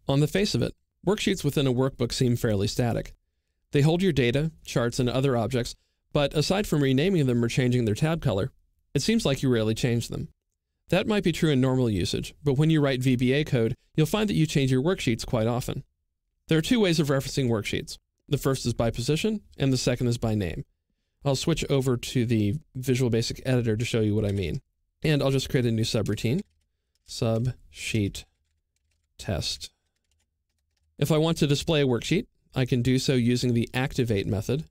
On the face of it, worksheets within a workbook seem fairly static. They hold your data, charts, and other objects, but aside from renaming them or changing their tab color, it seems like you rarely change them. That might be true in normal usage, but when you write VBA code, you'll find that you change your worksheets quite often. There are two ways of referencing worksheets. The first is by position, and the second is by name. I'll switch over to the Visual Basic Editor to show you what I mean. And I'll just create a new subroutine, sub-sheet test. If I want to display a worksheet, I can do so using the activate method.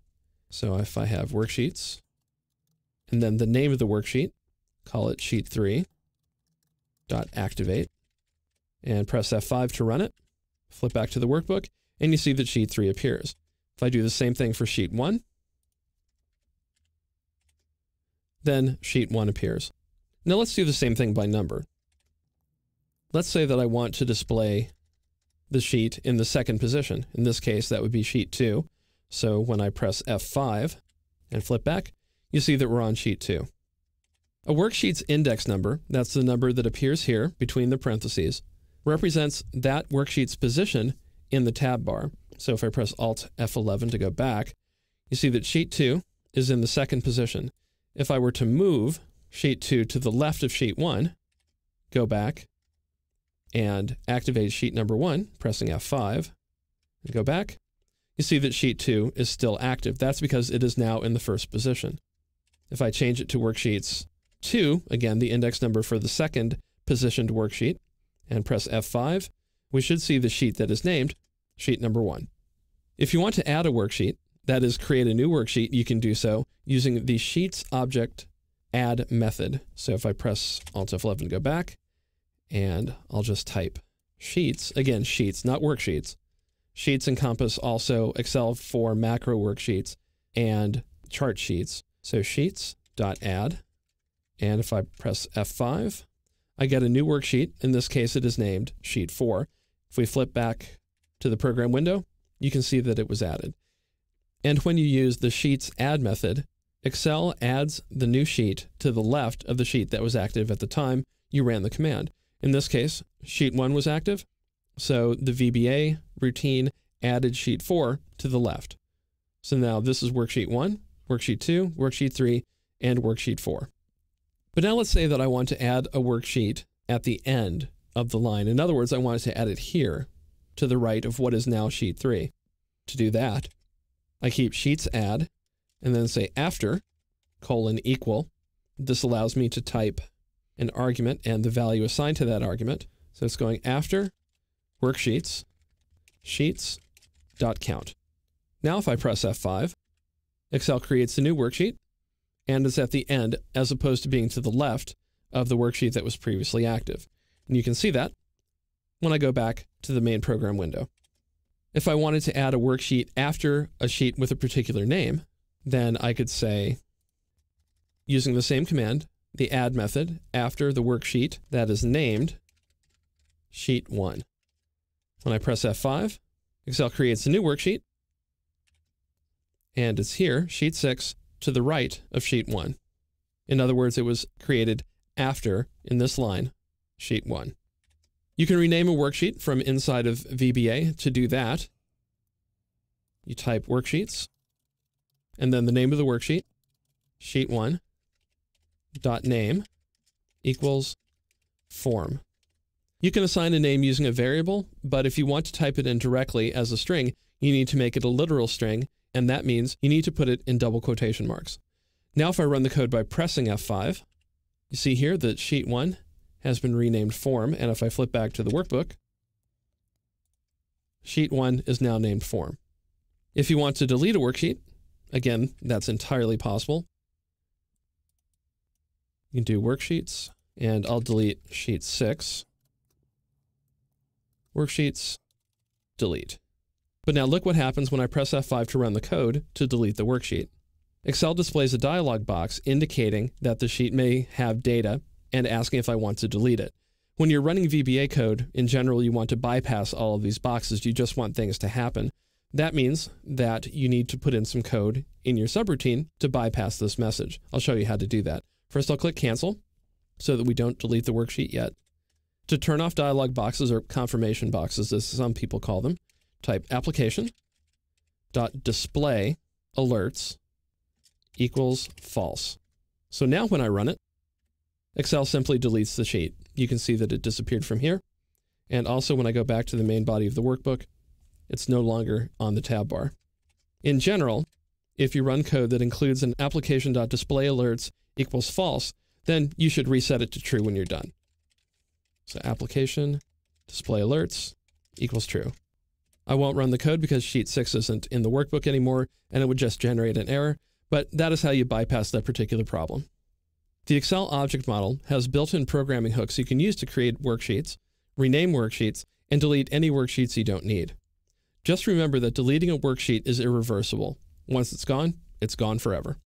So if I have worksheets, and then the name of the worksheet, call it sheet3.activate, and press F5 to run it, flip back to the workbook, and you see that sheet 3 appears. If I do the same thing for sheet 1, then sheet 1 appears. Now let's do the same thing by number. Let's say that I want to display the sheet in the second position. In this case, that would be sheet 2. So when I press F5 and flip back, you see that we're on sheet 2. A worksheet's index number, that's the number that appears here between the parentheses, represents that worksheet's position in the tab bar. So if I press Alt F11 to go back, you see that sheet 2 is in the second position. If I were to move sheet 2 to the left of sheet 1, go back, and activate sheet number 1, pressing F5, and go back, you see that sheet 2 is still active. That's because it is now in the first position. If I change it to worksheets 2, again, the index number for the second positioned worksheet, and press F5, we should see the sheet that is named sheet number 1. If you want to add a worksheet, that is, create a new worksheet, you can do so using the Sheets object add method. So if I press Alt F11 and go back, and I'll just type sheets, again, sheets, not worksheets. Sheets encompass also Excel for macro worksheets and chart sheets. So sheets.add, and if I press F5, I get a new worksheet. In this case, it is named sheet 4. If we flip back to the program window, you can see that it was added. And when you use the sheets add method, Excel adds the new sheet to the left of the sheet that was active at the time you ran the command. In this case, sheet 1 was active, so the VBA routine added sheet 4 to the left. So now this is worksheet 1, worksheet 2, worksheet 3, and worksheet 4. But now let's say that I want to add a worksheet at the end of the line. In other words, I wanted to add it here to the right of what is now sheet 3. To do that, I keep sheets add and then say after :equal. This allows me to type an argument and the value assigned to that argument. So it's going after worksheets, sheets.count. Now if I press F5, Excel creates a new worksheet and is at the end as opposed to being to the left of the worksheet that was previously active. And you can see that when I go back to the main program window. If I wanted to add a worksheet after a sheet with a particular name, then I could say, using the same command, the add method after the worksheet that is named sheet 1. When I press F5, Excel creates a new worksheet, and it's here, sheet 6, to the right of sheet 1. In other words, it was created after, in this line, sheet 1. You can rename a worksheet from inside of VBA. To do that, you type worksheets, and then the name of the worksheet, sheet 1, .name equals form. You can assign a name using a variable, but if you want to type it in directly as a string, you need to make it a literal string, and that means you need to put it in double quotation marks. Now if I run the code by pressing F5, you see here that sheet 1 has been renamed form, and if I flip back to the workbook, sheet 1 is now named form. If you want to delete a worksheet, again, that's entirely possible. You can do worksheets, and I'll delete sheet 6. Worksheets, delete. But now look what happens when I press F5 to run the code to delete the worksheet. Excel displays a dialog box indicating that the sheet may have data and asking if I want to delete it. When you're running VBA code, in general, you want to bypass all of these boxes. You just want things to happen. That means that you need to put in some code in your subroutine to bypass this message. I'll show you how to do that. First, I'll click Cancel so that we don't delete the worksheet yet. To turn off dialog boxes or confirmation boxes, as some people call them, type application.display alerts equals false. So now when I run it, Excel simply deletes the sheet. You can see that it disappeared from here. And also when I go back to the main body of the workbook, it's no longer on the tab bar. In general, if you run code that includes an application.displayalerts equals false, then you should reset it to true when you're done. So application display alerts equals true. I won't run the code because sheet 6 isn't in the workbook anymore, and it would just generate an error, but that is how you bypass that particular problem. The Excel object model has built-in programming hooks you can use to create worksheets, rename worksheets, and delete any worksheets you don't need. Just remember that deleting a worksheet is irreversible. Once it's gone forever.